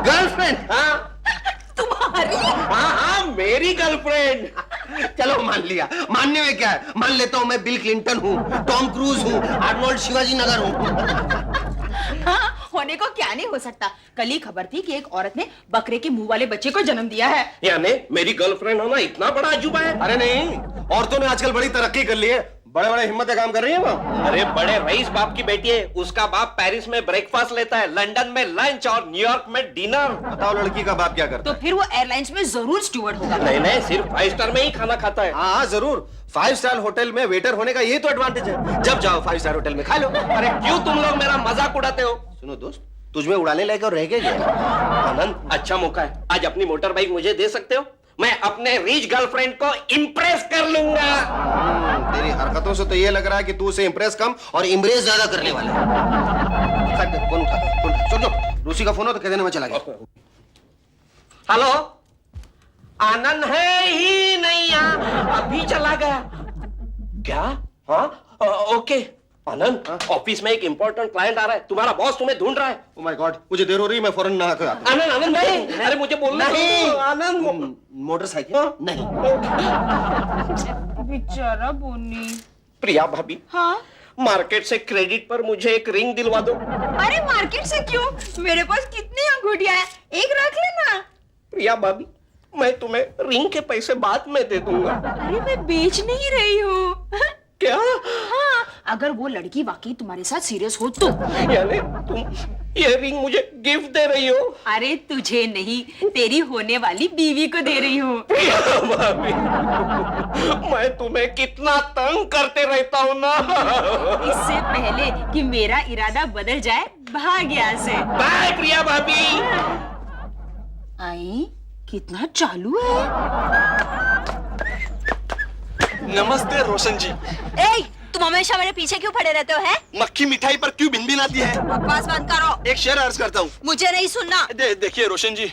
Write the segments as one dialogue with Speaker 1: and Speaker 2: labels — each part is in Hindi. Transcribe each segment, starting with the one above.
Speaker 1: गर्लफ्रेंड? हाँ
Speaker 2: तुम्हारी?
Speaker 1: हाँ, मेरी गर्लफ्रेंड। चलो मान लिया, मानने में क्या है, मान लेता हूँ मैं बिल क्लिंटन हूँ, टॉम क्रूज हूँ, आर्नोल्ड शिवाजी नगर हूँ।
Speaker 2: हाँ, होने को क्या नहीं हो सकता। कल ही खबर थी कि एक औरत ने बकरे के मुंह वाले बच्चे को जन्म दिया है।
Speaker 1: यानी मेरी गर्लफ्रेंड होना इतना बड़ा अजूबा है?
Speaker 3: अरे नहीं, औरतों ने आजकल बड़ी तरक्की कर ली है, बड़े बड़े हिम्मत से काम कर रही है वो।
Speaker 1: अरे बड़े रईस बाप की बेटी है, उसका बाप पेरिस में ब्रेकफास्ट लेता है, लंदन में लंच और न्यूयॉर्क में डिनर।
Speaker 3: बताओ लड़की का बाप क्या करता
Speaker 2: तो फिर वो एयरलाइंस में जरूर स्टूवर्ड होगा।
Speaker 1: नहीं, सिर्फ 5 स्टार में ही खाना खाता है।
Speaker 3: हाँ जरूर, 5 स्टार होटल में वेटर होने का ये तो एडवांटेज है, जब जाओ 5 स्टार होटल में खा लो।
Speaker 1: अरे क्यों तुम लोग मेरा मजाक उड़ाते हो?
Speaker 3: सुनो दोस्त, तुझमें उड़ाने लायक और रह गया।
Speaker 1: आनंद, अच्छा मौका है, आज अपनी मोटर बाइक मुझे दे सकते हो? मैं अपने रिच गर्लफ्रेंड को इम्प्रेस कर लूंगा।
Speaker 3: तेरी हरकतों से तो ये लग रहा है कि तू उसे इम्प्रेस कम और इम्प्रेस ज्यादा करने वाला है। फोन उठा, सुन लो, रूसी का फोन हो तो कह देना मैं चला गया।
Speaker 1: हेलो, आनंद है ही नहीं यहाँ, अभी चला गया। क्या? हाँ, ओके। आनंद, ऑफिस में एक इंपॉर्टेंट क्लाइंट आ रहा है, तुम्हारा बॉस तुम्हें ढूंढ रहा है।
Speaker 3: ओह माय गॉड, मुझे देर हो रही है, मैं फौरन नहा के आता हूं।
Speaker 1: आनंद नहीं, अरे मुझे बोलना
Speaker 3: नहीं।
Speaker 1: दो, आनंद।
Speaker 3: मोटरसाइकिल नहीं।
Speaker 2: बेचारा बोनी।
Speaker 1: प्रिया भाभी,
Speaker 2: हाँ?
Speaker 1: मार्केट से क्रेडिट पर मुझे एक रिंग दिलवा दो।
Speaker 2: अरे मार्केट से क्यों? मेरे पास कितनी अंगूठियां हैं, एक रख लेना।
Speaker 1: प्रिया भाभी, मैं तुम्हें रिंग के पैसे बाद में दे दूंगा।
Speaker 2: अरे मैं बेच नहीं रही हूँ।
Speaker 1: क्या?
Speaker 2: हाँ, अगर वो लड़की वाकई तुम्हारे साथ सीरियस हो तो।
Speaker 1: यानी तुम ये रिंग मुझे गिफ्ट दे रही हो?
Speaker 2: अरे तुझे नहीं, तेरी होने वाली बीवी को दे रही हूँ।
Speaker 1: प्रिया भाभी, मैं तुम्हें कितना तंग करते रहता हूँ ना।
Speaker 2: इससे पहले कि मेरा इरादा बदल जाए, भाग यहाँ से।
Speaker 1: बाय प्रिया भाभी।
Speaker 2: आई, कितना चालू है।
Speaker 4: नमस्ते रोशन जी।
Speaker 5: ए, तुम हमेशा मेरे पीछे क्यों पड़े रहते हो हैं?
Speaker 4: मक्खी मिठाई पर क्यों भिनभिनाती है?
Speaker 5: बकवास बंद करो।
Speaker 4: एक शेर अर्ज करता हूँ।
Speaker 5: मुझे नहीं सुनना।
Speaker 4: देखिए रोशन जी,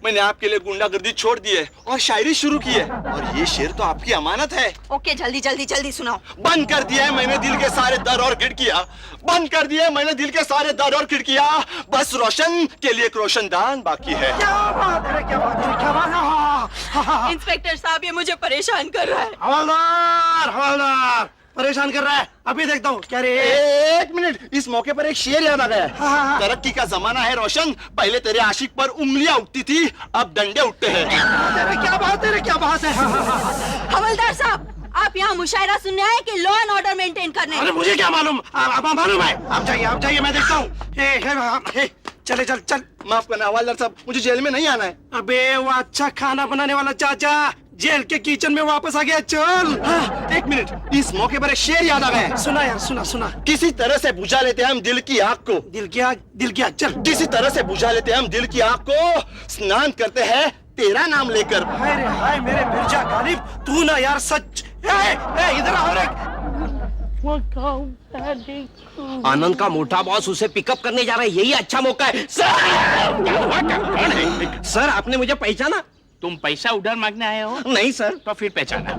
Speaker 4: मैंने आपके लिए गुंडागर्दी छोड़ दी है और शायरी शुरू की है, और ये शेर तो आपकी अमानत है।
Speaker 5: ओके, जल्दी जल्दी जल्दी सुनाओ।
Speaker 4: बंद कर दिया है मैंने दिल के सारे दर और खिड़कियाँ, बंद कर दिया है मैंने दिल के सारे दर और खिड़कियाँ, बस रोशन के लिए एक रोशनदान बाकी है।
Speaker 3: क्या बात है, क्या बात है, क्या बात है।
Speaker 5: इंस्पेक्टर साहब, ये मुझे परेशान कर रहा है।
Speaker 3: हवलदार, हवलदार परेशान कर रहा है, अभी देखता हूँ। क्या रे?
Speaker 4: एक मिनट, इस मौके पर एक शेर याद आ गया है। तरक्की का जमाना है रोशन, पहले तेरे आशिक पर उंगलियां उठती थी, अब डंडे उठते हैं।
Speaker 3: अरे क्या बात है, क्या बात है।
Speaker 5: हवलदार साहब, आप यहाँ मुशायरा सुनने आए कि लॉ एंड ऑर्डर मेंटेन करने?
Speaker 3: अरे मुझे क्या मालूम, आप मालूम है। आप जाइए, मैं देखता हूँ। चले चल।
Speaker 4: माफ करना हवलदार साहब, मुझे जेल में नहीं आना है।
Speaker 3: अबे वो अच्छा खाना बनाने वाला चाचा जेल के किचन में वापस आ गया, चल।
Speaker 4: एक मिनट, इस मौके पर एक शेर याद आ गया।
Speaker 3: सुना यार, सुना।
Speaker 4: किसी तरह से बुझा लेते हैं हम दिल की आग को।
Speaker 3: दिल की आग, चल।
Speaker 4: किसी तरह से बुझा लेते हैं हम दिल की आग को, स्नान करते हैं तेरा नाम लेकर।
Speaker 3: हाय रे हाय, मेरे मिर्जा गालिब, तू ना यार सच। इधर आओ रे।
Speaker 1: आनंद का मोटा बॉस उसे पिकअप करने जा रहा है, यही अच्छा मौका है। सर,
Speaker 6: क्या हुआ? कौन है?
Speaker 1: सर आपने मुझे पहचाना?
Speaker 6: तुम पैसा उधार मांगने आए हो?
Speaker 1: नहीं सर।
Speaker 6: तो फिर पहचाना।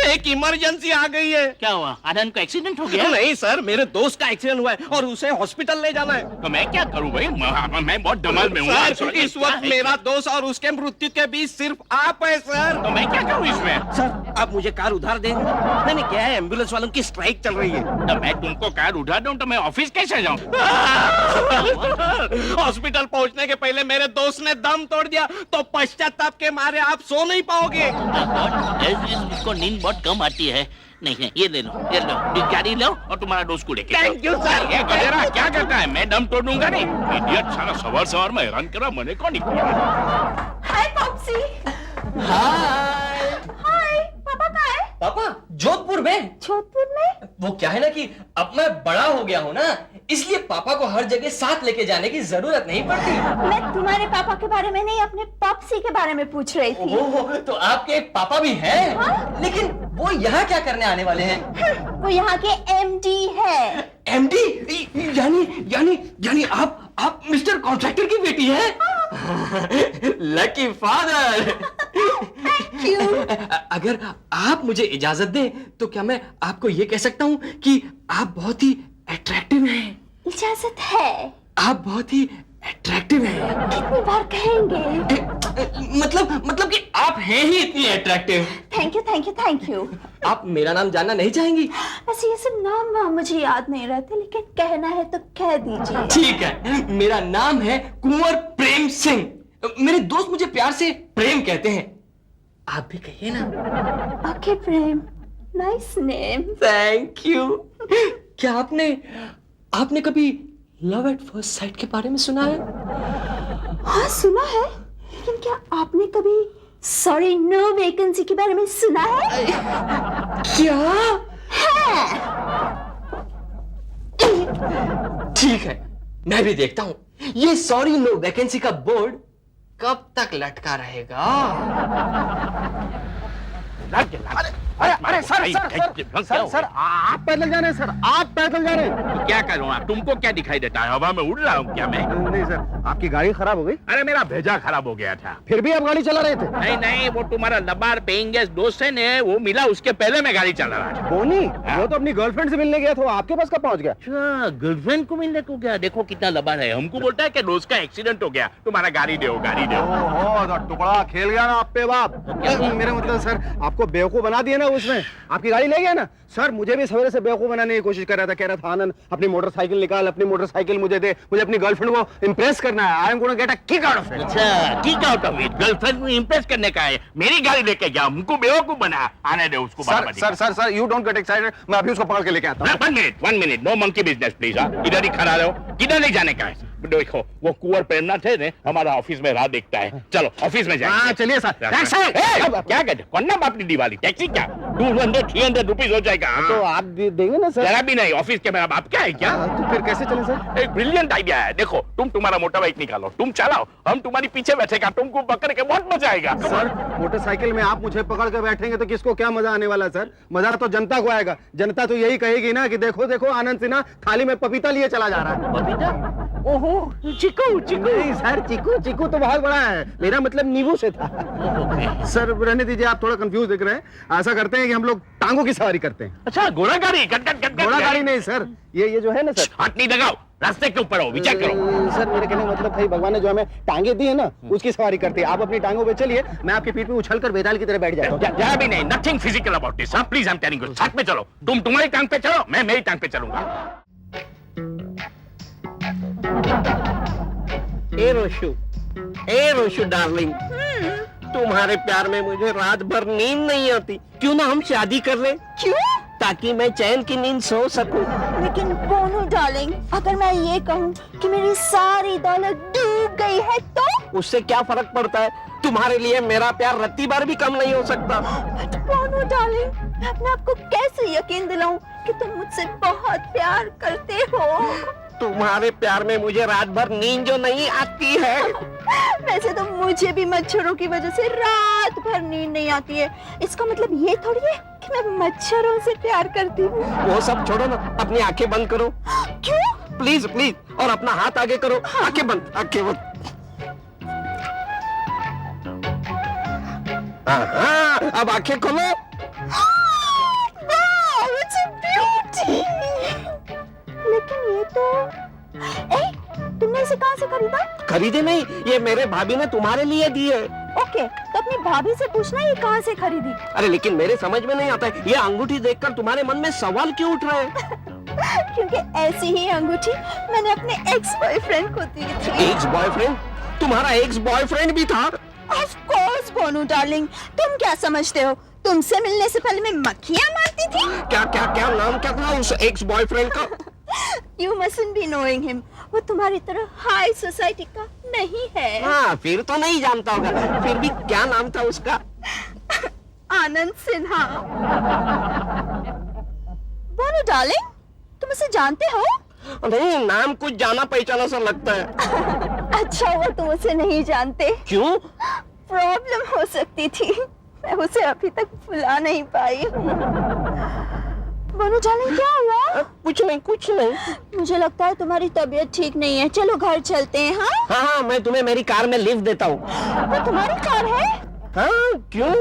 Speaker 1: एक इमरजेंसी आ गई है।
Speaker 6: क्या हुआ? आनंद को एक्सीडेंट हो गया?
Speaker 1: नहीं सर, मेरे दोस्त का एक्सीडेंट हुआ है और उसे हॉस्पिटल ले जाना है।
Speaker 6: तो मैं क्या करूं भाई, मैं बहुत धमाल में हूँ।
Speaker 1: सर, इस वक्त मेरा दोस्त और उसके मृत्यु के बीच सिर्फ आप है सर।
Speaker 6: तो मैं क्या करूं इसमें?
Speaker 1: सर आप मुझे कार उधार देंगे? नहीं क्या है, एम्बुलेंस वालों की स्ट्राइक चल रही है।
Speaker 6: तो मैं तुमको कार उधार दूं तो मैं ऑफिस कैसे जाऊं?
Speaker 1: हॉस्पिटल पहुंचने के पहले मेरे दोस्त ने दम तोड़ दिया, तो पश्चाताप के मारे आप सो नहीं पाओगे।
Speaker 6: इसको नींद बहुत कम आती है। नहीं, ये ले लो, गाड़ी लो और तुम्हारा दोस्त को लेके।
Speaker 1: Thank you sir.
Speaker 6: ये गधेरा क्या करता है? मैं दम तोड़ दूंगा नहीं। इडियट साला, सवार में हैरान करा मैंने। कौन निकला?
Speaker 5: हाय पॉप्सी।
Speaker 7: हाय।
Speaker 5: पापा कहाँ है?
Speaker 7: पापा जोधपुर में।
Speaker 5: जोधपुर में?
Speaker 7: वो क्या है ना कि अब मैं बड़ा हो गया हूँ ना, इसलिए पापा को हर जगह साथ लेके जाने की जरूरत नहीं पड़ती।
Speaker 5: मैं तुम्हारे पापा के बारे में नहीं, अपने पॉप्सी के बारे में पूछ रही थी।
Speaker 7: ओह, तो आपके एक पापा भी हैं?
Speaker 5: हाँ?
Speaker 7: लेकिन वो यहाँ क्या करने आने वाले हैं?
Speaker 5: वो यहाँ के एमडी है।
Speaker 7: एमडी? यानी आप मिस्टर कॉन्ट्रैक्टर की बेटी हैं? Lucky father.
Speaker 5: क्यों?
Speaker 7: अगर आप मुझे इजाजत दें तो क्या मैं आपको ये कह सकता हूँ कि आप बहुत ही अट्रैक्टिव हैं।
Speaker 5: इजाजत है।
Speaker 7: आप बहुत ही अट्रैक्टिव है।
Speaker 5: कितनी बार कहेंगे?
Speaker 7: मतलब कि आप हैं ही इतनी attractive.
Speaker 5: Thank you thank you thank you.
Speaker 7: आप मेरा नाम जानना नहीं चाहेंगी?
Speaker 5: वैसे ये सब नाम वाम मुझे याद नहीं रहते, लेकिन कहना है तो कह दीजिए।
Speaker 7: ठीक है, मेरा नाम है कुंवर प्रेम सिंह। मेरे दोस्त मुझे प्यार से प्रेम कहते हैं, आप भी कहिए ना।
Speaker 5: Okay Prem, nice name.
Speaker 7: Thank you. क्या आपने कभी लव एट फर्स्ट साइट के बारे में सुना है?
Speaker 5: हाँ सुना है, लेकिन क्या आपने कभी सॉरी नो वैकेंसी के बारे में सुना है?
Speaker 7: क्या? ठीक है, मैं भी देखता हूं ये सॉरी नो वैकेंसी का बोर्ड कब तक लटका रहेगा।
Speaker 6: अरे सर
Speaker 4: आप पैदल जा रहे हैं सर, आप पैदल जा रहे हैं।
Speaker 6: तो क्या करूँ? तुमको क्या दिखाई देता है? हवा में उड़ रहा हूँ क्या मैं?
Speaker 4: नहीं सर, आपकी गाड़ी खराब हो गई।
Speaker 6: अरे मेरा भेजा खराब हो गया था।
Speaker 4: फिर भी आप गाड़ी चला रहे थे?
Speaker 6: नहीं, वो तुम्हारा लबार पेइंग गेस्ट दोस्त है ने, वो मिला उसके पहले मैं गाड़ी चला रहा था।
Speaker 4: बोनी, वो तो अपनी गर्लफ्रेंड से मिलने गया था, आपके पास कब पहुंच गया?
Speaker 6: अच्छा, गर्लफ्रेंड को मिलने को गया? देखो कितना लबार है। हमको बोलता है कि दोस्त का एक्सीडेंट हो गया, तुम्हारा गाड़ी दो।
Speaker 4: ओहो, टुकड़ा खेल गया ना आप पे बाप। मेरा मतलब सर, आपको बेवकूफ बना दिया ना उसमें, आपकी गाड़ी ले गया ना। सर मुझे भी सवेरे से बेवकूफ बनाने की कोशिश कर रहा था, कह रहा था आनंद अपनी मोटरसाइकिल निकाल, अपनी मोटरसाइकिल मुझे दे, मुझे अपनी गर्लफ्रेंड को इंप्रेस करना है। I am gonna get a kick out of it.
Speaker 6: अच्छा, kick out of it. Girlfriend को इंप्रेस करने का है, मेरी गाड़ी लेके गया, हमको बेवकूफ बना। आने दे उसको।
Speaker 4: Sir you don't get excited, मैं अभी उसको पकड़ के लेके आता हूं।
Speaker 6: 1 minute, no monkey business please. इधर ही खड़ा रहो, किधर नहीं जाने का है। देखो वो कुंवर प्रेमनाथ है ने, हमारा ऑफिस में राह देखता है। चलो ऑफिस में जाएंगे।
Speaker 4: हाँ चलिए सर।
Speaker 6: क्या कहते कौन बाप दिवाली टैक्सी क्या 200-300 रुपीज हो जाएगा।
Speaker 4: तो आप देंगे ना सर?
Speaker 6: जरा भी नहीं, ऑफिस के मेरा बाप क्या है क्या?
Speaker 4: तो फिर कैसे चले सर?
Speaker 6: एक ब्रिलियंट आइडिया है। देखो तुम तुम्हारा मोटर बाइक निकालो, तुम चलाओ, हम तुम्हारी पीछे बैठेगा, तुमको पकड़ के बहुत मजा आएगा।
Speaker 4: सर मोटरसाइकिल में आप मुझे पकड़ के बैठेंगे तो किसको क्या मजा आने वाला सर? मजा तो जनता को आएगा। जनता तो यही कहेगी ना कि देखो देखो आनंद सिन्हा थाली में पपीता लिए चला जा रहा है।
Speaker 6: पपीता? ओहो, चिकू।
Speaker 4: नहीं सर, चीकू तो बहुत बड़ा है, मेरा मतलब नींबू से था। सर रहने दीजिए, आप थोड़ा कंफ्यूज दिख रहे हैं। ऐसा करते हैं कि हम लोग टांगों की सवारी करते हैं।
Speaker 6: अच्छा, घोड़ा गाड़ी?
Speaker 4: घोड़ा गाड़ी नहीं सर, ये जो है ना सर।
Speaker 6: हाथ नहीं लगाओ, रास्ते के ऊपर हो, विचार करो।
Speaker 4: सर मेरे कहने का मतलब भाई, भगवान ने जो हमें टांगे दी है ना, उसकी सवारी करते हैं। आप अपनी टांगों पे चलिए, मैं आपकी पीठ पे उछल कर बेताल की तरह बैठ जाता हूँ।
Speaker 6: जरा भी नहीं, nothing physical about this. Please I am telling you, साथ में चलो। तुम तुम्हारी टांग पे चलो, मैं मेरी टांग पे चलूंगा। ए रोशु डार्लिंग, तुम्हारे प्यार में मुझे रात भर नींद नहीं आती। क्यों ना हम शादी कर ले?
Speaker 5: क्यों?
Speaker 6: ताकि मैं चैन की नींद सो सकूं।
Speaker 5: लेकिन बोनू डार्लिंग, अगर मैं ये कहूँ कि मेरी सारी दौलत डूब गई है तो?
Speaker 6: उससे क्या फर्क पड़ता है? तुम्हारे लिए मेरा प्यार रत्ती भर भी कम नहीं हो सकता।
Speaker 5: बोनू डार्लिंग, मैं अपने आप को कैसे यकीन दिलाऊं कि तुम मुझसे बहुत प्यार करते हो?
Speaker 6: तुम्हारे प्यार में मुझे रात भर नींद जो नहीं आती है।
Speaker 5: वैसे तो मुझे भी मच्छरों की वजह से रात भर नींद नहीं आती है। इसका मतलब ये थोड़ी है कि मैं मच्छरों से प्यार करती हूँ।
Speaker 6: वो सब छोड़ो ना, अपनी आंखें बंद करो।
Speaker 5: क्यों?
Speaker 6: प्लीज प्लीज, और अपना हाथ आगे करो। आंखें बंद, आंखें बंद। हाँ, अब आंखें खोलो।
Speaker 5: लेकिन ये तो तुमने इसे कहाँ से खरीदा?
Speaker 6: खरीदे नहीं, ये मेरे भाभी ने तुम्हारे लिए दी है।
Speaker 5: ओके, तो अपनी भाभी से पूछना ये कहाँ से खरीदी।
Speaker 6: अरे लेकिन मेरे समझ में नहीं आता है, ये अंगूठी देखकर तुम्हारे मन में सवाल क्यों उठ रहा है?
Speaker 5: क्योंकि ऐसी ही अंगूठी मैंने अपने एक्स बॉयफ्रेंड को दी थी।
Speaker 6: Ex boyfriend? तुम्हारा एक्स बॉयफ्रेंड भी था?
Speaker 5: ऑफ कोर्स बोनू डार्लिंग, तुम क्या समझते हो? तुमसे मिलने से पहले मैं मक्खियाँ मारती थी।
Speaker 6: क्या नाम क्या था उस एक्स बॉयफ्रेंड का?
Speaker 5: You mustn't be knowing him. वो तुम्हारी तरह हाई सोसाइटी का नहीं है।
Speaker 6: हाँ, फिर तो नहीं जानता होगा। फिर भी क्या नाम था उसका?
Speaker 5: आनंद सिन्हा। बोनू डार्लिंग, तुम उसे जानते हो?
Speaker 6: नहीं, नाम कुछ जाना पहचाना सा लगता है।
Speaker 5: अच्छा हुआ तुम उसे नहीं जानते।
Speaker 6: क्यों?
Speaker 5: प्रॉब्लम हो सकती थी, मैं उसे अभी तक भुला नहीं पाई। बोनू डार्लिंग, क्या हुआ?
Speaker 6: कुछ नहीं।
Speaker 5: मुझे लगता है तुम्हारी तबीयत ठीक नहीं है। चलो घर चलते हैं। हाँ
Speaker 6: हाँ, मैं तुम्हें मेरी कार में लिफ्ट देता हूँ।
Speaker 5: वो तुम्हारी कार है?
Speaker 6: हाँ, क्यों?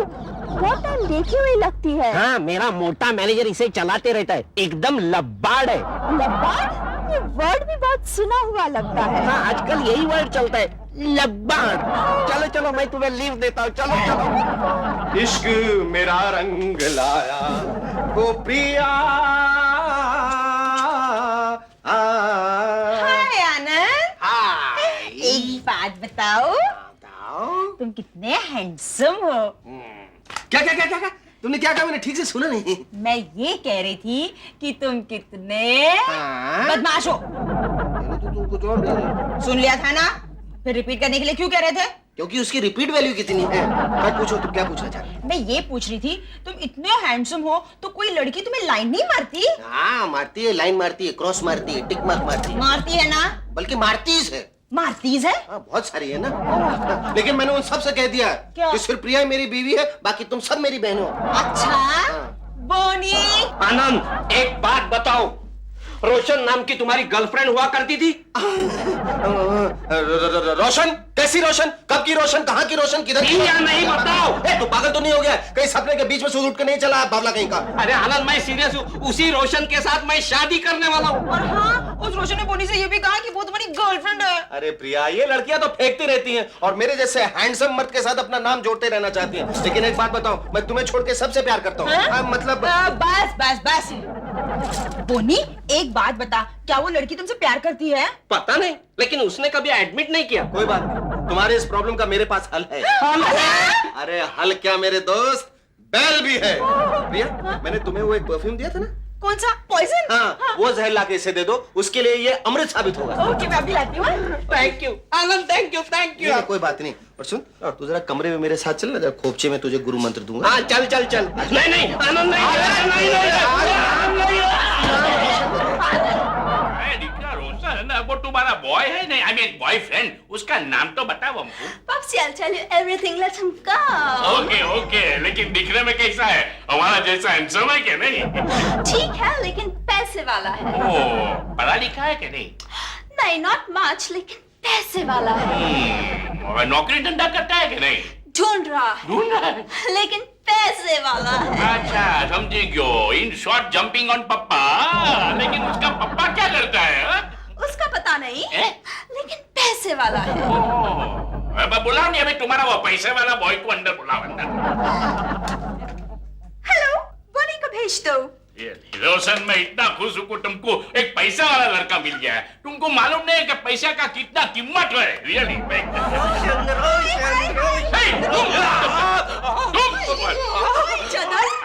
Speaker 5: बहुत टाइम देखी हुई लगती है।
Speaker 6: हाँ, मेरा मोटा मैनेजर इसे चलाते रहता है, एकदम लब्बाड़ है।
Speaker 5: लब्बाड़? ये वर्ड भी बहुत सुना हुआ लगता है।
Speaker 1: हाँ, आजकल यही वर्ड चलता है, लब्बान। चलो चलो, मैं तुम्हें लीव देता हूँ, चलो चलो।
Speaker 3: इश्क मेरा रंग लाया वो प्रिया।
Speaker 2: हाय आनंद, एक बात बताओ, तुम कितने हैंडसम हो।
Speaker 3: क्या क्या क्या क्या क्या तुमने क्या कहा? मैंने ठीक से सुना नहीं।
Speaker 2: मैं ये कह रही थी कि तुम कितने बदमाश हो।
Speaker 3: तुम कुछ और नहीं।
Speaker 2: सुन लिया था ना, फिर रिपीट करने के लिए क्यों कह रहे थे?
Speaker 3: क्योंकि उसकी रिपीट वैल्यू कितनी है। क्या पूछो, तुम क्या पूछना चाह रहे हो?
Speaker 2: मैं ये पूछ रही थी, तुम इतने हैंडसम हो तो कोई लड़की तुम्हें लाइन नहीं मारती?
Speaker 3: हाँ, मारती है, लाइन मारती है, क्रॉस मारती है, टिक मार्क मारती है।
Speaker 2: मारती है ना?
Speaker 3: बल्कि मारतीज है।
Speaker 2: मारतीज है?
Speaker 3: हाँ, बहुत सारी है ना। लेकिन मैंने उन सबसे कह दिया
Speaker 2: क्या?
Speaker 3: कि सिर्फ प्रिया मेरी बीवी है, बाकी तुम सब मेरी बहन हो।
Speaker 2: अच्छा, बोनी।
Speaker 1: आनंद, एक बात बताओ, रोशन नाम की तुम्हारी गर्लफ्रेंड हुआ करती थी?
Speaker 3: रोशन? कैसी रोशन? कब की रोशन? कहाँ की रोशन? किधर की?
Speaker 1: या नहीं बताओ।
Speaker 3: तू पागल तो नहीं हो गया? कहीं सपने के बीच में सूरज उठ के नहीं चला बावला कहीं का?
Speaker 1: अरे आनंद, मैं सीरियस हूँ, उसी रोशन के साथ मैं शादी करने वाला हूँ।
Speaker 2: और हाँ, उस रोशन ने बोनी से ये भी कहा कि वो तुम्हारी गर्लफ्रेंड है।
Speaker 3: अरे प्रिया, ये लड़कियां तो फेंकती रहती हैं और मेरे जैसे हैंडसम मर्द के साथ अपना नाम जोड़ते रहना चाहती हैं। लेकिन एक बात बताओ, मैं तुम्हें छोड़ के सबसे प्यार करता हूँ। मतलब
Speaker 2: बस बस बस। बोनी, एक बात बता, क्या वो लड़की तुमसे प्यार करती है?
Speaker 1: पता नहीं, लेकिन उसने कभी एडमिट नहीं किया।
Speaker 3: कोई बात नहीं, तुम्हारे इस प्रॉब्लम का मेरे पास हल है। अरे हल क्या मेरे दोस्त, बैल भी है। प्रिया, मैंने तुम्हें वो एक परफ्यूम दिया था ना?
Speaker 2: कौन सा? पॉइजन?
Speaker 3: हाँ, वो जहर लाके इसे दे दो, उसके लिए ये अमृत साबित होगा।
Speaker 2: ओके, मैं अभी लाती हूँ।
Speaker 1: Thank you Anand, thank you thank you.
Speaker 3: नहीं, कोई बात नहीं। और सुन, तू जरा कमरे में मेरे साथ चल ना, जरा खोपचे में तुझे गुरु मंत्र दूंगा।
Speaker 1: हाँ, चल चल चल। नहीं नहीं आनंद, नहीं
Speaker 6: दीकरा रोशन, वो तुम्हारा बॉय है नहीं, आई मीन बॉयफ्रेंड, उसका नाम तो बताओ हमको।
Speaker 5: Popsy, I'll tell you everything. Let him go.
Speaker 6: Okay okay, लेकिन दिखने में कैसा है? हमारा जैसा हैंडसम है क्या? नहीं?
Speaker 5: ठीक है, लेकिन पैसे वाला है।
Speaker 6: ओ, पढ़ा लिखा है क्या? नहीं?
Speaker 5: नहीं, not much, लेकिन पैसे वाला है।
Speaker 6: और नौकरी धंधा करता है क्या? नहीं?
Speaker 5: ढूंढ रहा है,
Speaker 6: ढूंढ रहा है।
Speaker 5: लेकिन पैसे वाला है।
Speaker 6: अच्छा, समझी क्यों? इन शॉर्ट जंपिंग ऑन पप्पा। लेकिन उसका पप्पा क्या करता है? हा?
Speaker 5: उसका पता नहीं,
Speaker 6: ए?
Speaker 5: लेकिन पैसे वाला है।
Speaker 6: अब बुलाओ नहीं, अभी तुम्हारा वो पैसे वाला बॉय को अंदर बुलाओ, अंदर।
Speaker 5: हेलो, बोनी को भेज दो।
Speaker 6: ये रोशन, मैं इतना खुश हूँ कि तुमको एक पैसा वाला लड़का मिल गया है। तुमको मालूम नहीं है कि पैसा का कितना कीमत है? रियली।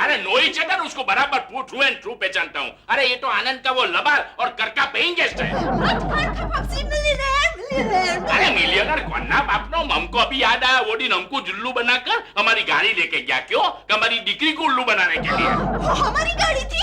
Speaker 6: अरे नो इच अदर, उसको बराबर ट्रू एंड ट्रू पहचानता हूँ। अरे ये तो आनंद का वो लबार और करका पेइंग गेस्ट है। अरे मिलियनर कौन बापनो, हमको अभी याद आया, वो दिन हमको जुल्लू बनाकर हमारी गाड़ी लेके गया। क्यों? कि हमारी डिग्री को उल्लू बनाने के लिए।
Speaker 5: हमारी गाड़ी थी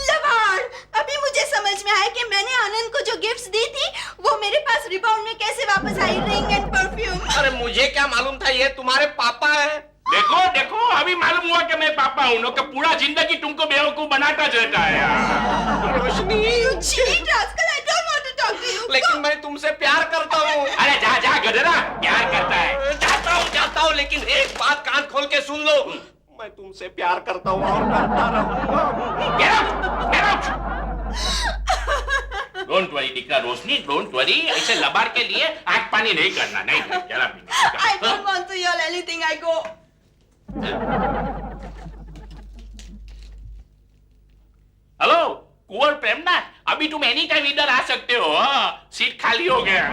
Speaker 5: लबाड़। अभी मुझे समझ में आया कि मैंने आनंद को जो गिफ्ट्स दी थी वो मेरे पास रिबाउंड में कैसे वापस आई, रिंग एंड परफ्यूम।
Speaker 1: अरे मुझे क्या मालूम था ये तुम्हारे पापा है।
Speaker 6: देखो देखो, अभी मालूम हुआ कि मैं पापा हूँ। कि पूरा जिंदगी तुमको बेवकूफ बनाता रहता है यार।
Speaker 1: रोशनी,
Speaker 5: You cheat, rascal! I don't want to talk to you.
Speaker 1: लेकिन मैं तुमसे प्यार करता हूँ।
Speaker 6: अरे जा जा गधरा, प्यार करता है।
Speaker 1: जाता हूँ, लेकिन एक बात कान खोल के सुन लो, मैं तुमसे प्यार करता हूँ और करता रहूंगा।
Speaker 6: Get out! Get out! Don't worry दीकरा रोशनी, डोंट वरी। ऐसे लबार के लिए आग पानी नहीं करना। नहीं जरा
Speaker 5: I don't want to yell anything. I go.
Speaker 6: Hello Kunwar Premnath, अभी तुम एनी टाइम इधर आ सकते हो। हाँ, सीट खाली हो गया।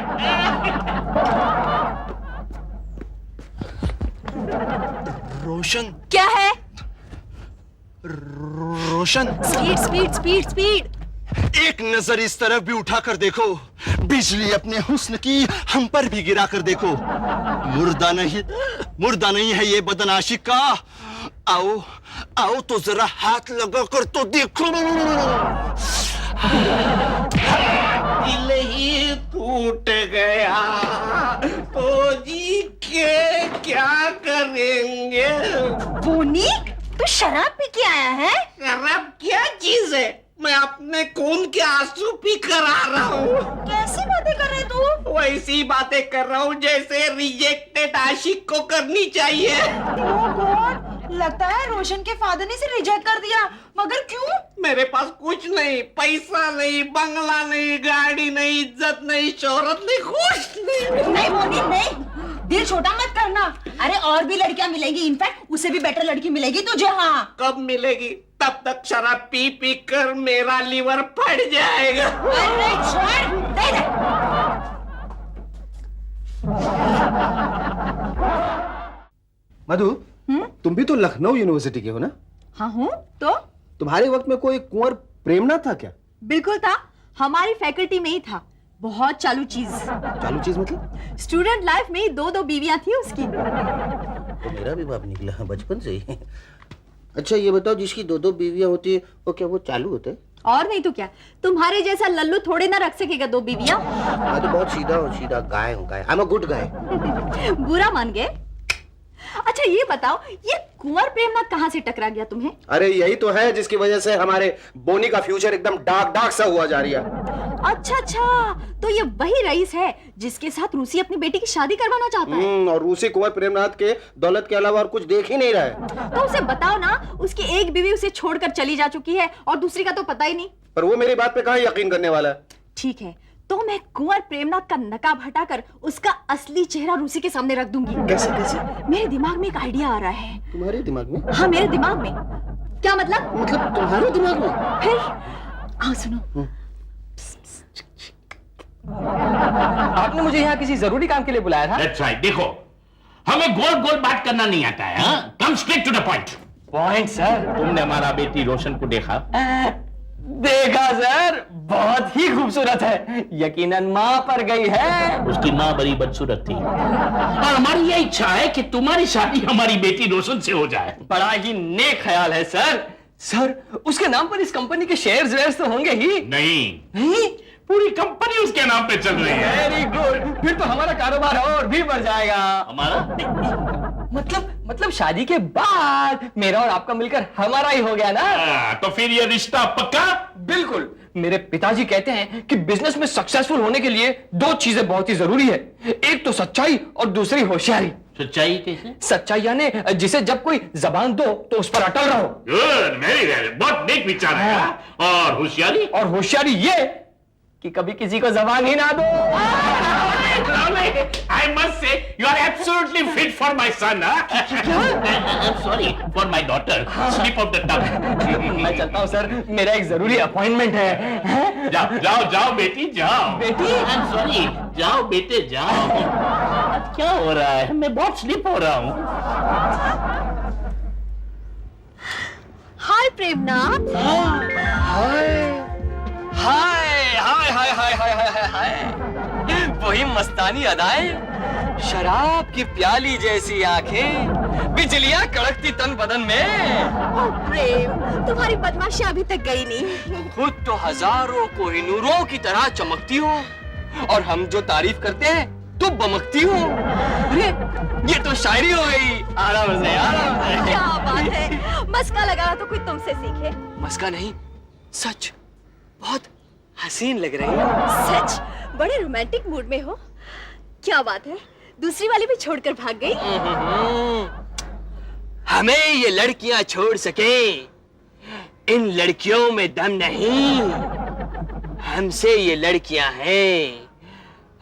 Speaker 4: रोशन,
Speaker 5: क्या है?
Speaker 4: रोशन,
Speaker 5: स्पीड स्पीड स्पीड स्पीड।
Speaker 4: एक नजर इस तरफ भी उठा कर देखो, बिजली अपने हुस्न की हम पर भी गिरा कर देखो। मुर्दा नहीं है ये बदन आशिक का। आओ आओ तो जरा हाथ लगा कर तो देखो।
Speaker 1: दिल ही टूट गया तो जी के क्या करेंगे?
Speaker 5: बोनी, तू शराब पी के आया है?
Speaker 1: शराब क्या चीज है? मैं अपने खून के आंसू पी कर आ रहा हूँ।
Speaker 5: कैसी बातें कर रहे तू?
Speaker 1: वैसी बातें कर रहा हूँ जैसे रिजेक्टेड आशिक को करनी चाहिए।
Speaker 5: Oh God,
Speaker 2: लगता है रोशन के फादर ने इसे रिजेक्ट कर दिया, मगर क्यों?
Speaker 1: मेरे पास कुछ नहीं, पैसा नहीं, बंगला नहीं, गाड़ी नहीं, इज्जत नहीं, शोहरत नहीं, कुछ नहीं।
Speaker 2: नहीं मोनी नहीं, दिल छोटा मत करना। अरे और भी लड़कियां मिलेगी, इनफैक्ट उससे भी बेटर लड़की मिलेगी तुझे। हाँ
Speaker 1: कब मिलेगी? तब तक शराब पी पी कर मेरा लीवर फट जाएगा।
Speaker 2: अरे छोड़ दे दे।
Speaker 4: मधु, तुम भी तो लखनऊ यूनिवर्सिटी के हो ना?
Speaker 5: हाँ हूँ तो।
Speaker 4: तुम्हारे वक्त में कोई कुंवर प्रेमनाथ था क्या?
Speaker 5: बिल्कुल था, हमारी फैकल्टी में ही था। बहुत चालू चीज।
Speaker 4: चालू चीज मतलब?
Speaker 5: स्टूडेंट लाइफ में ही 2-2 बीवियां थी उसकी।
Speaker 3: तो मेरा भी बाप निकला बचपन से ही। अच्छा ये बताओ, जिसकी 2-2 बीवियां होती है वो क्या वो चालू होता है?
Speaker 5: और नहीं तो क्या, तुम्हारे जैसा लल्लू थोड़े ना रख सकेगा 2 बीवियां।
Speaker 3: मैं तो बहुत सीधा गाय हूँ, गाय। I am a good guy.
Speaker 5: बुरा मान गए। अच्छा ये बताओ, ये कुंवर प्रेमनाथ कहाँ से टकरा गया तुम्हें?
Speaker 4: अरे यही तो है जिसकी वजह से हमारे बोनी का फ्यूचर एकदम डार्क सा हुआ जा रही है।
Speaker 5: अच्छा, तो ये वही रईस है जिसके साथ रूसी अपनी बेटी की शादी करवाना चाहता है।
Speaker 4: और रूसी कुंवर प्रेमनाथ के दौलत के अलावा और कुछ देख ही नहीं रहा है।
Speaker 5: तो उसे बताओ ना, उसकी एक बीवी उसे छोड़कर चली जा चुकी है और दूसरी का तो पता ही नहीं।
Speaker 4: पर वो मेरी बात पे कहाँ यकीन करने वाला है?
Speaker 5: ठीक है, तो मैं कुंवर प्रेमनाथ का नकाब हटाकर उसका असली चेहरा रूसी के सामने रख दूंगी।
Speaker 4: कैसे कैसे?
Speaker 5: मेरे दिमाग में एक आइडिया आ रहा है।
Speaker 4: तुम्हारे दिमाग में?
Speaker 5: हाँ मेरे दिमाग में। क्या मतलब?
Speaker 4: मतलब तुम्हारे दिमाग में?
Speaker 5: फिर हाँ सुनो,
Speaker 7: आपने मुझे यहाँ किसी जरूरी काम के लिए बुलाया था?
Speaker 6: That's right, देखो हमें गोल गोल बात करना नहीं आता है। हाँ? Come straight to the point.
Speaker 7: Point sir.
Speaker 6: तुमने हमारा बेटी रोशन को देखा?
Speaker 7: देखा सर, बहुत ही खूबसूरत है, यकीनन माँ पर गई है।
Speaker 6: उसकी माँ बड़ी बदसूरत थी और हमारी ये इच्छा है कि तुम्हारी शादी हमारी बेटी रोशन से हो जाए।
Speaker 7: बड़ा ही नेक ख्याल है सर। सर उसके नाम पर इस कंपनी के शेयर्स वेयर्स तो होंगे ही?
Speaker 6: नहीं, पूरी कंपनी उसके नाम पे चल रही है।
Speaker 7: वेरी गुड, फिर तो हमारा कारोबार और भी बढ़ जाएगा।
Speaker 6: हमारा
Speaker 7: मतलब शादी के बाद मेरा और आपका मिलकर हमारा ही हो गया ना?
Speaker 6: तो फिर ये रिश्ता पक्का?
Speaker 7: बिल्कुल। मेरे पिताजी कहते हैं कि बिजनेस में सक्सेसफुल होने के लिए 2 चीजें बहुत ही जरूरी है, एक तो सच्चाई और दूसरी होशियारी।
Speaker 6: सच्चाई कैसे?
Speaker 7: सच्चाई यानी जिसे जब कोई जबान दो तो उस पर अटल रहो।
Speaker 6: गुड, वेरी बहुत नेक विचार है। और होशियारी?
Speaker 7: और होशियारी ये कि कभी किसी को जबान ही ना दो।
Speaker 6: I must say you are absolutely fit for my son. I'm sorry for my daughter. Slip of the tongue.
Speaker 7: मैं चलता हूँ सर, मेरा एक जरूरी अपॉइंटमेंट है।
Speaker 6: जाओ बेटी जाओ।
Speaker 7: बेटी?
Speaker 6: I'm sorry, जाओ बेटे जाओ। क्या हो रहा है? मैं बहुत स्लिप हो रहा हूँ।
Speaker 5: हाय प्रेमनाथ।
Speaker 7: हाय हाय हाय हाय हाय हाय हाय हाय, वही मस्तानी अदाएं, शराब की प्याली जैसी आंखें, बिजलियां कड़कती तन बदन में।
Speaker 5: ओ प्रेम, तुम्हारी बदमाशी अभी तक गई नहीं।
Speaker 7: खुद तो हजारों कोहिनूरों की तरह चमकती हो और हम जो तारीफ करते हैं तो बमकती हो। अरे ये तो शायरी हो गई। आराम से आराम से।
Speaker 5: क्या बात है, मस्का लगाना तो कोई तुमसे सीखे।
Speaker 7: मस्का नहीं, सच बहुत हसीन लग रही है।
Speaker 5: सच? बड़े रोमांटिक मूड में हो। क्या बात है, दूसरी वाली भी छोड़कर भाग गई?
Speaker 7: हमें ये लड़कियां छोड़ सके, इन लड़कियों में दम नहीं। हमसे ये लड़कियां हैं,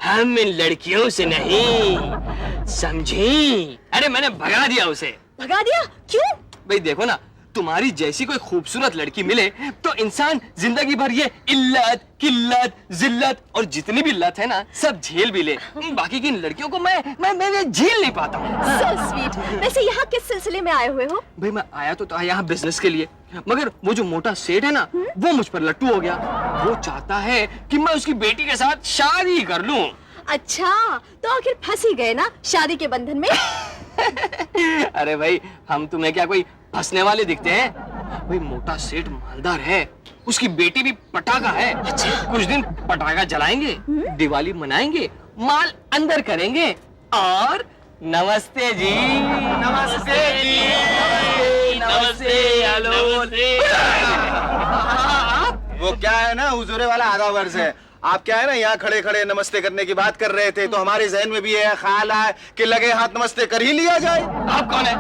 Speaker 7: हम इन लड़कियों से नहीं, समझी? अरे मैंने भगा दिया उसे।
Speaker 5: भगा दिया? क्यों?
Speaker 7: भाई देखो ना, तुम्हारी जैसी कोई खूबसूरत लड़की मिले तो इंसान जिंदगी भर ये इल्लत, किल्लत, जिल्लत और जितनी भी लत है ना सब झेल भी ले। बाकी की इन लड़कियों को मैं झेल नहीं पाता हूँ।
Speaker 5: So sweet। वैसे यहाँ किस सिलसिले में आए हुए हो?
Speaker 7: भाई मैं आया तो था यहाँ बिजनेस के लिए, मगर वो जो मोटा सेठ है ना वो मुझ पर लट्टू हो गया। वो चाहता है कि मैं उसकी बेटी के साथ शादी कर लूं।
Speaker 5: अच्छा, तो आखिर फंस ही गए ना शादी के बंधन में।
Speaker 7: अरे भाई हम तुम्हें क्या कोई फंसने वाले दिखते हैं? भाई मोटा सेठ मालदार है, उसकी बेटी भी पटाखा है। अच्छा। कुछ दिन पटाखा जलाएंगे, दिवाली मनाएंगे, माल अंदर करेंगे और नमस्ते जी, नमस्ते जी, नमस्ते, हेलो।
Speaker 4: वो क्या है ना, हुजूरे वाला आधा वर्ष है। आप क्या है ना यहाँ खड़े खड़े नमस्ते करने की बात कर रहे थे, तो हमारे जहन में भी यह ख्याल आया कि लगे हाथ नमस्ते कर ही लिया जाए।
Speaker 7: आप कौन है?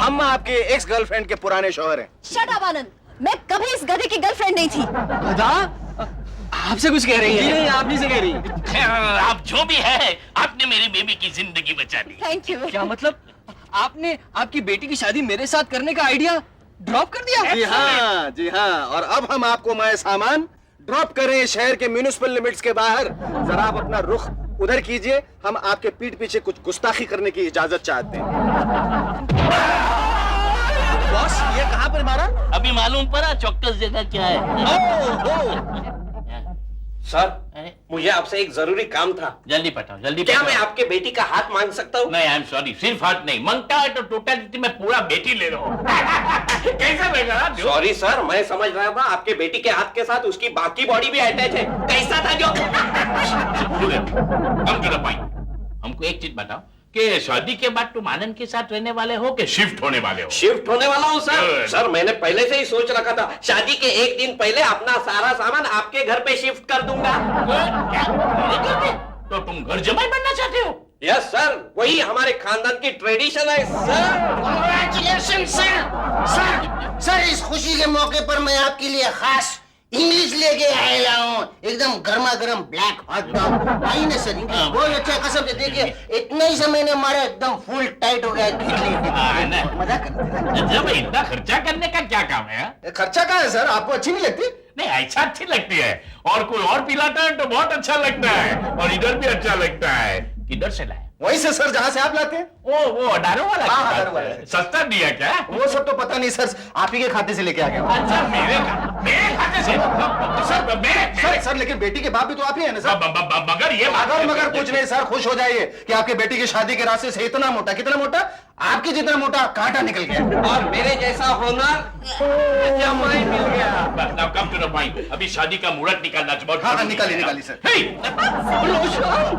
Speaker 4: हम आपके एक्स गर्लफ्रेंड के पुराने शौहर हैं।
Speaker 5: शट अप आनंद, मैं कभी इस गधे की गर्लफ्रेंड नहीं थी।
Speaker 7: गधा? आपसे कुछ कह रही है?
Speaker 4: नहीं, आप नहीं से कह रही।
Speaker 6: आप जो भी है, आपने मेरी बेबी की जिंदगी बचा दी।
Speaker 5: Thank you.
Speaker 7: क्या मतलब आपने आपकी बेटी की शादी मेरे साथ करने का आइडिया ड्रॉप कर दिया?
Speaker 4: जी हाँ, जी हाँ। और अब हम आपको माए सामान ड्रॉप करें शहर के म्यूनिसिपल लिमिट्स के बाहर। जरा आप अपना रुख उधर कीजिए, हम आपके पीठ पीछे कुछ गुस्ताखी करने की इजाजत चाहते हैं। बॉस, ये कहाँ पर मारा?
Speaker 6: अभी मालूम पड़ा चौक्कस जगह क्या है।
Speaker 1: सर, मुझे आपसे एक जरूरी काम था।
Speaker 6: जल्दी पटाओ, जल्दी
Speaker 1: क्या
Speaker 6: पटाओ।
Speaker 1: मैं आपके बेटी का हाथ मांग सकता हूँ?
Speaker 6: नहीं, आई एम सॉरी, सिर्फ हाथ नहीं मांगता है तो टोटलिटी में पूरा बेटी ले लो। कैसा बेटा?
Speaker 1: सॉरी सर, मैं समझ रहा था आपके बेटी के हाथ के साथ उसकी बाकी बॉडी भी अटैच है। कैसा था जो?
Speaker 6: Come to the point. हमको एक चीज बताओ कि शादी के बाद तुम आनंद के साथ रहने वाले हो कि शिफ्ट होने वाले हो?
Speaker 1: शिफ्ट होने वाला हूँ सर।
Speaker 6: Good.
Speaker 1: सर, मैंने पहले से ही सोच रखा था, शादी के एक दिन पहले अपना सारा सामान आपके घर पे शिफ्ट कर दूंगा।
Speaker 6: क्या? मेरे घर पे? तो तुम घर जमाई बनना चाहते हो?
Speaker 1: यस सर, वही हमारे खानदान की ट्रेडिशन है सर।
Speaker 3: Congratulation sir. सर, इस खुशी के मौके पर मैं आपके लिए खास इंग्लिश लेके आया हूँ, एकदम गर्मा गर्म ब्लैक हॉट डॉग। आई ना सर, इंग्लिश बहुत अच्छा। कसम से देखिए, इतना ही समय ने मारा, एकदम फुल टाइट हो गया। मजाक कर
Speaker 6: जब इतना खर्चा करने का क्या काम है?
Speaker 4: खर्चा कहाँ है सर? आपको अच्छी नहीं लगती?
Speaker 6: नहीं, ऐसा अच्छी लगती है, और कोई और पिलाता है तो बहुत अच्छा लगता है, और इधर भी अच्छा लगता है। किधर से लाए?
Speaker 4: वहीं से सर, जहाँ से आप लाते हैं।
Speaker 6: वो अडारो वाला?
Speaker 4: हाँ, अडारो वाला।
Speaker 6: सस्ता दिया क्या?
Speaker 4: वो सब तो पता नहीं सर, आप ही के खाते से लेके आ गया।
Speaker 6: अच्छा, मेरे खाते से?
Speaker 4: सर, लेकिन बेटी के बाप भी तो आप ही है ना सर।
Speaker 6: मगर ये
Speaker 4: मगर कुछ नहीं सर, खुश हो जाइए कि आपके बेटी की शादी के रास्ते से इतना मोटा, कितना मोटा, आपके जितना मोटा कांटा निकल गया।
Speaker 1: और मेरे जैसा होनर जमाई मिल गया।
Speaker 6: Now come to the point. अभी शादी का मुहूर्त निकालना बहुत
Speaker 4: हाँ,
Speaker 6: जरूरी है।
Speaker 4: निकाली सर।
Speaker 6: Hey!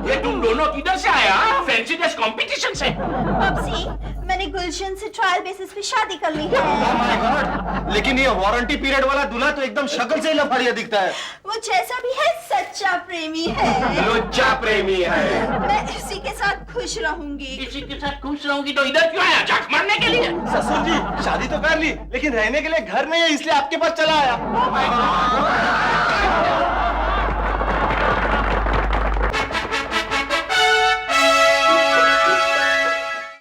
Speaker 6: ये तुम दोनों किधर से आया? फैंसी ड्रेस कंपटीशन से?
Speaker 5: पप्सी, मैंने गुलशन से ट्रायल बेसिस पे शादी कर ली है।
Speaker 4: Oh my God! लेकिन ये वारंटी पीरियड वाला दूल्हा तो एकदम शक्ल से ही लफाड़िया दिखता है।
Speaker 5: वो जैसा भी है सच्चा प्रेमी है।
Speaker 1: लुच्चा प्रेमी है।
Speaker 5: मैं इसी के साथ खुश रहूंगी।
Speaker 6: किसी के साथ खुश रहूंगी तो इधर क्यों आया? झक मारने के लिए?
Speaker 4: ससुर जी, शादी तो कर ली, लेकिन रहने के लिए घर नहीं है, इसलिए आपके पास चला आया।